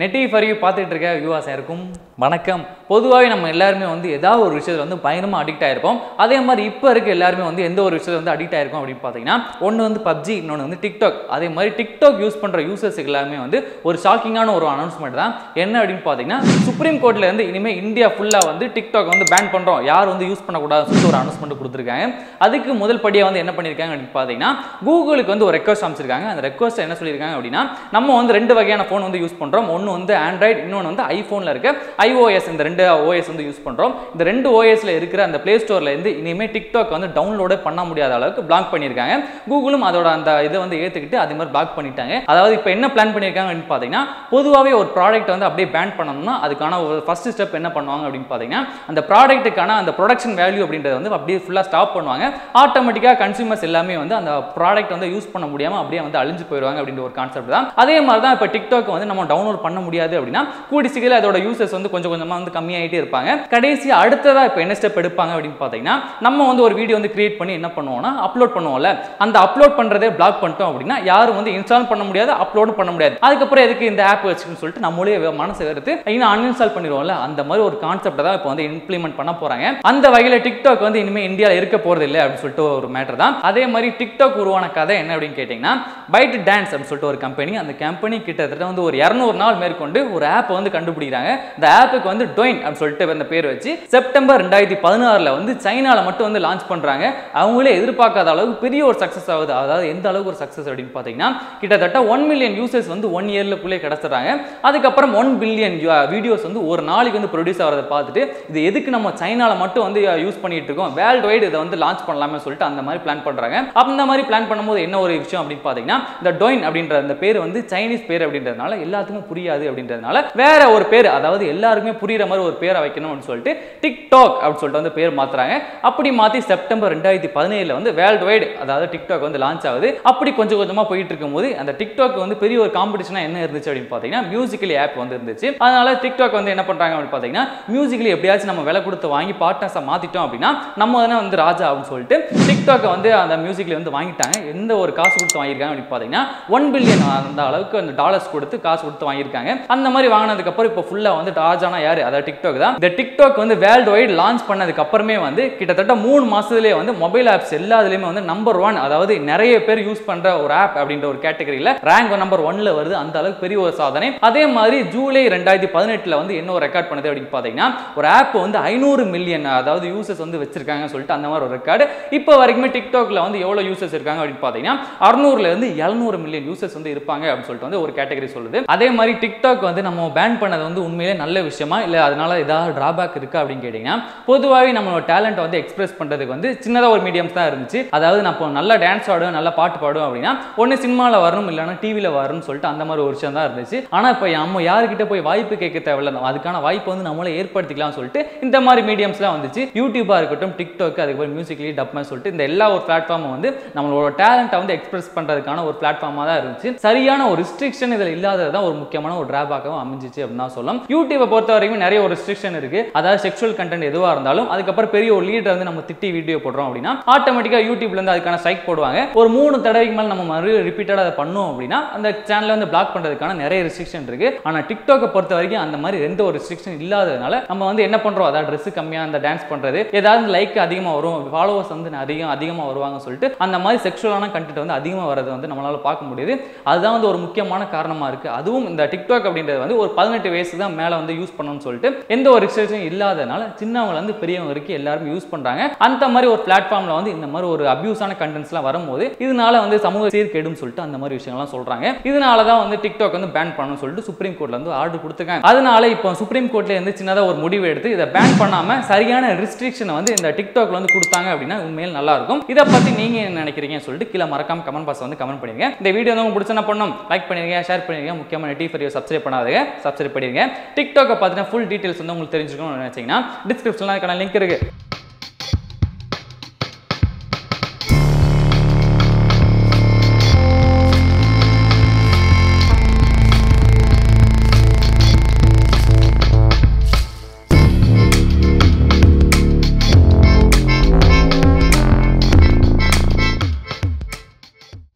நெட்டி for you பார்த்துட்டு இருக்க வியூவர்ஸ் யாருக்கும் வணக்கம். பொதுவாகவே நம்ம எல்லாருமே வந்து ஏதாவது ஒரு விஷயத்தில் வந்து பயங்கரமாக அடிக்ட் ஆகிருப்போம். அதே மாதிரி இப்போ இருக்க எல்லாருமே வந்து எந்த ஒரு விஷயத்தில் வந்து அடிக்ட் ஆகிருக்கும் அப்படின்னு பார்த்தீங்கன்னா, ஒன்று வந்து பப்ஜி, இன்னொன்று வந்து டிக்டாக். அதே மாதிரி டிக்டாக் யூஸ் பண்ணுற யூசர்ஸுக்கு எல்லாமே வந்து ஒரு ஷாக்கிங்கான ஒரு அனௌன்ஸ்மெண்ட் தான். என்ன அப்படின்னு பார்த்தீங்கன்னா, சுப்ரீம் கோர்ட்டில் வந்து இனிமேல் இந்தியா ஃபுல்லாக வந்து டிக்டாக் வந்து பேன் பண்ணுறோம், யார் வந்து யூஸ் பண்ணக்கூடாதுன்னு சொல்லிட்டு ஒரு அனௌன்ஸ்மெண்ட் கொடுத்துருக்காங்க. அதுக்கு முதல் படியாக வந்து என்ன பண்ணியிருக்காங்க அப்படின்னு பார்த்தீங்கன்னா, கூகுளுக்கு வந்து ஒரு ரெக்வஸ்ட் அமைச்சிருக்காங்க. அந்த ரெக்வஸ்ட் என்ன சொல்லியிருக்காங்க அப்படின்னா, நம்ம வந்து ரெண்டு வகையான ஃபோன் வந்து யூஸ் பண்ணுறோம். ஒன்று வந்து ஆண்ட்ராய்டு, இன்னொன்று வந்து ஐஃபோனில் இருக்க iOS. இந்த ரெண்டு ஓஎஸ் வந்து யூஸ் பண்ணுறோம். இந்த ரெண்டு ஓஎஸ்ல இருக்கிற அந்த பிளே ஸ்டோர்ல இருந்து இனிமேல் டிக்டாக் வந்து டவுன்லோடே பண்ண முடியாத அளவுக்கு பிளாக் பண்ணியிருக்காங்க. கூகுளும் அதோட அந்த இதை வந்து ஏற்றுக்கிட்டு அதே மாதிரி பிளாக் பண்ணிட்டாங்க. அதாவது இப்போ என்ன பிளான் பண்ணியிருக்காங்க அப்படின்னு பார்த்தீங்கன்னா, பொதுவாகவே ஒரு ப்ராடக்ட் வந்து அப்படியே பேன் பண்ணணும்னா அதுக்கான ஒரு ஃபர்ஸ்ட் ஸ்டெப் என்ன பண்ணுவாங்க அப்படின்னு பார்த்தீங்கன்னா, அந்த ப்ராடக்ட்டுக்கான அந்த ப்ரொடக்ஷன் வேல்யூ அப்படின்றத வந்து அப்படியே ஃபுல்லாக ஸ்டாப் பண்ணுவாங்க. ஆட்டோமேட்டிக்காக கன்சியூமர்ஸ் எல்லாமே வந்து அந்த ப்ராடக்ட் வந்து யூஸ் பண்ண முடியாமல் அப்படியே வந்து அழிஞ்சு போயிடுவாங்க அப்படின்ற ஒரு கான்செப்ட் தான். அதே மாதிரி தான் இப்போ டிக்டாக் வந்து நம்ம டவுன்லோட் பண்ண முடியாது அப்படின்னா, கூடி சீக்கிரம் அதோட யூசர்ஸ் வந்து கொஞ்சம் கொஞ்சமாக வந்து கம்மியாகிட்டே இருப்பாங்க. கடைசி அடுத்ததா இப்போ என்ன ஸ்டெப் எடுப்பாங்க அப்படின்னு பார்த்தீங்கன்னா, நம்ம வந்து ஒரு வீடியோ வந்து கிரியேட் பண்ணி என்ன பண்ணுவோம்னா அப்லோட் பண்ணுவோம்ல, அந்த அப்லோட் பண்ணுறதே பிளாக் பண்ணிட்டோம் அப்படின்னா யாரும் வந்து இன்ஸ்டால் பண்ண முடியாது, அப்லோடும் பண்ண முடியாது. அதுக்கப்புறம் எதுக்கு இந்த ஆப் வச்சுன்னு சொல்லிட்டு நம்மளே மனசு எடுத்து இன்னும் அன்இன்ஸ்டால் பண்ணிடுவோம்ல, அந்த மாதிரி ஒரு கான்செப்ட் தான் இப்போ வந்து இம்ப்ளிமெண்ட் பண்ண போறாங்க. அந்த வகையில் டிக்டாக் வந்து இனிமேல் இந்தியாவில் இருக்க போறது இல்லை அப்படின்னு சொல்லிட்டு ஒரு மேட்டர் தான். அதே மாதிரி டிக்டாக் உருவான கதை என்ன அப்படின்னு கேட்டீங்கன்னா, பைட் டான்ஸ் அப்படின்னு சொல்லிட்டு ஒரு கம்பெனி, அந்த கம்பெனி கிட்டத்தட்ட வந்து ஒரு 200 நாள் மேற்கொண்டு ஒரு ஆப் வந்து கண்டுபிடிக்கிறாங்க. இந்த ஆப்புக்கு வந்து டொயின் அப்படின்னு சொல்லிட்டு அந்த பேர் வச்சு செப்டம்பர் 2016 வந்து சைனால மட்டும் வந்து லான்ச் பண்றாங்க. அவங்களே எதிர்பார்க்காத அளவுக்கு பெரிய ஒரு சக்சஸ் ஆகுது. அதாவது எந்த அளவுக்கு ஒரு சக்சஸ் அப்படின்னு பார்த்தீங்கன்னா, கிட்டத்தட்ட 1 மில்லியன் யூசர்ஸ் வந்து 1 இயர்லக்குள்ளே கிடைச்சிடறாங்க. அதுக்கப்புறம் 1 பில்லியன் வீடியோஸ் வந்து ஒரு நாளைக்கு வந்து ப்ரொடியூஸ் ஆகிறத பார்த்துட்டு, இது எதுக்கு நம்ம சைனால மட்டும் வந்து யூஸ் பண்ணிட்டு இருக்கோம், வேர்ல்டு வைடு இதை வந்து லான்ச் பண்ணலாமே சொல்லிட்டு அந்த மாதிரி பிளான் பண்றாங்க. அந்த மாதிரி பிளான் பண்ணும்போது என்ன ஒரு விஷயம் அப்படின்னு பார்த்தீங்கன்னா, இந்த டொயின் அப்படின்ற அந்த பேர் வந்து சைனீஸ் பேர் அப்படின்றதுனால எல்லாத்துக்கும் புரியாது அப்படின்றதுனால வேற ஒரு பேர், அதாவது எல்லாருக்குமே புரியுற மாதிரி ஒரு பேரை வைக்கணும்னு சொல்லிட்டு டிக்டாக் அப்படின்னு சொல்லிட்டு வந்து பேர் மாத்துறாங்க. அப்படி மாத்தி செப்டம்பர் 2017 வந்து வேர்ல்டு வைடு அதாவது டிக்டாக் வந்து லான்ச் ஆகுது. அப்படி கொஞ்சம் கொஞ்சமா போயிட்டு இருக்கும்போது அந்த டிக்டாக் வந்து பெரிய ஒரு காம்படிஷனா என்ன இருந்துச்சு அப்படின்னு பார்த்தீங்கன்னா, மியூசிக்கலி ஆப் வந்து இருந்துச்சு. அதனால டிக்டாக் வந்து என்ன பண்றாங்க அப்படின்னு பார்த்தீங்கன்னா, மியூசிக்கலி எப்படியாச்சும் நம்ம விலை கொடுத்து வாங்கி பார்ட்னர்ஸை மாத்திட்டோம் அப்படின்னா நம்ம தானே வந்து ராஜா அப்படின்னு சொல்லிட்டு டிக்டாக் வந்து அந்த மியூசிக்கலி வந்து வாங்கிட்டாங்க. எந்த ஒரு காசு கொடுத்து வாங்கியிருக்காங்க அப்படின்னு பார்த்தீங்கன்னா, 1 பில்லியன் அந்த அளவுக்கு அந்த டாலர்ஸ் கொடுத்து காசு கொடுத்து வாங்கியிருக்காங்க. அந்த மாதிரி வாங்கினதுக்கு அப்புறம் இப்போ ஃபுல்லா வந்து ராஜானா யாரு, அதாவது டிக்டாக் தான். இந்த டிக்டாக் வந்து வேர்ல்டு வைடு லான்ச் பண்ணதுக்கு அப்புறமே வந்து கிட்டத்தட்ட 3 மாசத்துலயே வந்து மொபைல் ஆப்ஸ் எல்லாத்துலயுமே வந்து நம்பர் 1, அதாவது நிறைய பேர் யூஸ் பண்ற ஒரு ஆப் அப்படின்ற ஒரு கேட்டகரியில ரேங்க் நம்பர் 1ல வருது. அந்த அளவுக்கு பெரிய ஒரு சாதனை. அதே மாதிரி ஜூலை 2018 வந்து என்ன ஒரு ரெக்கார்ட் பண்ணுது அப்படின்னு பாத்தீங்கன்னா, ஒரு ஆப் வந்து 500 மில்லியன் அதாவது யூசர்ஸ் வந்து வச்சிருக்காங்க சொல்லிட்டு அந்த மாதிரி ஒரு ரெக்கார்டு. இப்போ வரைக்குமே டிக்டாக்ல வந்து எவ்வளவு யூசர்ஸ் இருக்காங்க அப்படின்னு பாத்தீங்கன்னா, 600ல இருந்து 700 மில்லியன் யூசர்ஸ் வந்து இருப்பாங்க அப்படின்னு சொல்லிட்டு வந்து ஒரு கேட்டகரி சொல்லுது. அதே மாதிரி டிக்டாக் வந்து நம்ம பேன் பண்ணது வந்து உண்மையிலே நல்ல விஷயமா இல்ல அதனால ஏதாவது டிராபேக் இருக்கா அப்படின்னு கேட்டீங்கன்னா, பொதுவாகவே நம்மளோட டேலண்ட் வந்து எக்ஸ்பிரஸ் பண்றதுக்கு வந்து சின்னதா ஒரு மீடியம்ஸ் தான் இருந்துச்சு. அதாவது நம்ம நல்லா டான்ஸ் ஆடுவோம், நல்லா பாட்டு பாடுவோம் அப்படின்னா ஒன்னு சினிமால வரணும் இல்லைன்னா டிவில வரணும்னு சொல்லிட்டு அந்த மாதிரி ஒரு விஷயம் தான் இருந்துச்சு. ஆனா இப்போ நம்ம யாருக்கிட்ட போய் வாய்ப்பு கேட்க தேவையில்லை, அதுக்கான வாய்ப்பு வந்து நம்மளே ஏற்படுத்திக்கலாம் சொல்லிட்டு இந்த மாதிரி மீடியம்ஸ்லாம் வந்துச்சு. யூடியூபா இருக்கட்டும், டிக்டாக், அதுக்கப்புறம் மியூசிக்கலி டப்மா சொல்லிட்டு இந்த எல்லா ஒரு பிளாட்ஃபார்மும் வந்து நம்மளோட டேலண்ட்டை வந்து எக்ஸ்பிரஸ் பண்றதுக்கான ஒரு பிளாட்ஃபார்மா தான் இருந்துச்சு. சரியான ஒரு ரெஸ்ட்ரிக்ஷன் இதில் இல்லாதது தான் ஒரு முக்கியமான ஒரு டிராபேக்காகவும் அமைஞ்சிச்சு அப்படின்னு தான் சொல்லலாம். யூடியூபை பொறுத்த வரைக்கும் நிறைய ஒரு ரெஸ்ட்ரிக்ஷன் இருக்கு. அதாவது செக்ஷுவல் கண்டென்ட் எதுவாக இருந்தாலும் அதுக்கப்புறம் பெரிய ஒரு லீடர் வந்து நம்ம திட்டி வீடியோ போடுறோம் அப்படின்னா ஆட்டோமேட்டிக்கா யூடியூப்ல இருந்து அதுக்கான ஸ்ட்ரைக் போடுவாங்க. ஒரு 3 தடவைக்கு மேல நம்ம மறுபடியும் ரிப்பீட்டடா அதை பண்ணோம் அப்படின்னா அந்த சேனலை வந்து பிளாக் பண்றதுக்கான நிறைய ரெஸ்ட்ரிக்ஷன் இருக்கு. ஆனா டிக்டாக்கை பொறுத்த வரைக்கும் அந்த மாதிரி எந்த ஒரு ரெஸ்ட்ரிக்ஷன் இல்லாததுனால நம்ம வந்து என்ன பண்றோம், அதாவது ட்ரெஸ் கம்மியா அந்த டான்ஸ் பண்றது, ஏதாவது லைக் அதிகமா வரும், ஃபாலோவர்ஸ் வந்து அதிகமா வருவாங்க சொல்லிட்டு அந்த மாதிரி செக்ஷுவலான கண்டென்ட் வந்து அதிகமா வரது வந்து நம்மளால பார்க்க முடியுது. அதுதான் வந்து ஒரு முக்கியமான காரணமா இருக்கு. அதுவும் இந்த டிக்டாக் அப்படின்றது வந்து ஒரு 18 வயசு தான் மேல வந்து யூஸ் பண்ணணும்னு சொல்லிட்டு எந்த ஒரு ரெஸ்ட்ரிக்ஷன் இல்லாதனால சின்னவங்க வந்து பெரியவங்க வரைக்கும் எல்லாரும் யூஸ் பண்றாங்க. அந்த மாதிரி ஒரு பிளாட்ஃபார்ம்ல வந்து இந்த மாதிரி ஒரு அபியூஸான கண்டென்ட்ஸ்லாம் வரும்போது இதனால வந்து சமூக சீர்கேடும் சொல்லிட்டு அந்த மாதிரி விஷயங்கள்லாம் சொல்றாங்க. இதனால தான் வந்து டிக்டாக் வந்து பேன் பண்ணணும்னு சொல்லிட்டு சுப்ரீம் கோர்ட்ல வந்து ஆர்டர் கொடுத்துருக்காங்க. அதனால இப்போ சுப்ரீம் கோர்ட்ல இருந்து சின்னதா ஒரு முடிவு எடுத்து இதை பேன் பண்ணாம சரியான ரெஸ்ட்ரிக்ஷன் வந்து இந்த டிக்டாக்ல வந்து கொடுத்தாங்க அப்படின்னா உண்மையில நல்லா இருக்கும். இதை பத்தி நீங்க என்ன நினைக்கிறீங்கன்னு சொல்லிட்டு கீழே மறக்காம கமெண்ட் பாக்ஸ்ல வந்து கமெண்ட் பண்ணுங்க. இந்த வீடியோ உங்களுக்கு பிடிச்சா பண்ணணும் லைக் பண்ணிருங்க, ஷேர் பண்ணிருங்க, முக்கியமான நெட்டி ஃபார் யூ சப்ஸ்கிரைப் பண்ணாதீங்க, சப்ஸ்கிரைப் பண்ணிருங்க. டிக்டாக்கை பார்த்துட்டு ஃபுல் டீடைல்ஸ் வந்து உங்களுக்கு தெரிஞ்சுக்கணும்னு நினைச்சீங்கன்னா டிஸ்கிரிப்ஷன்ல அதுக்கான லிங்க் இருக்கு.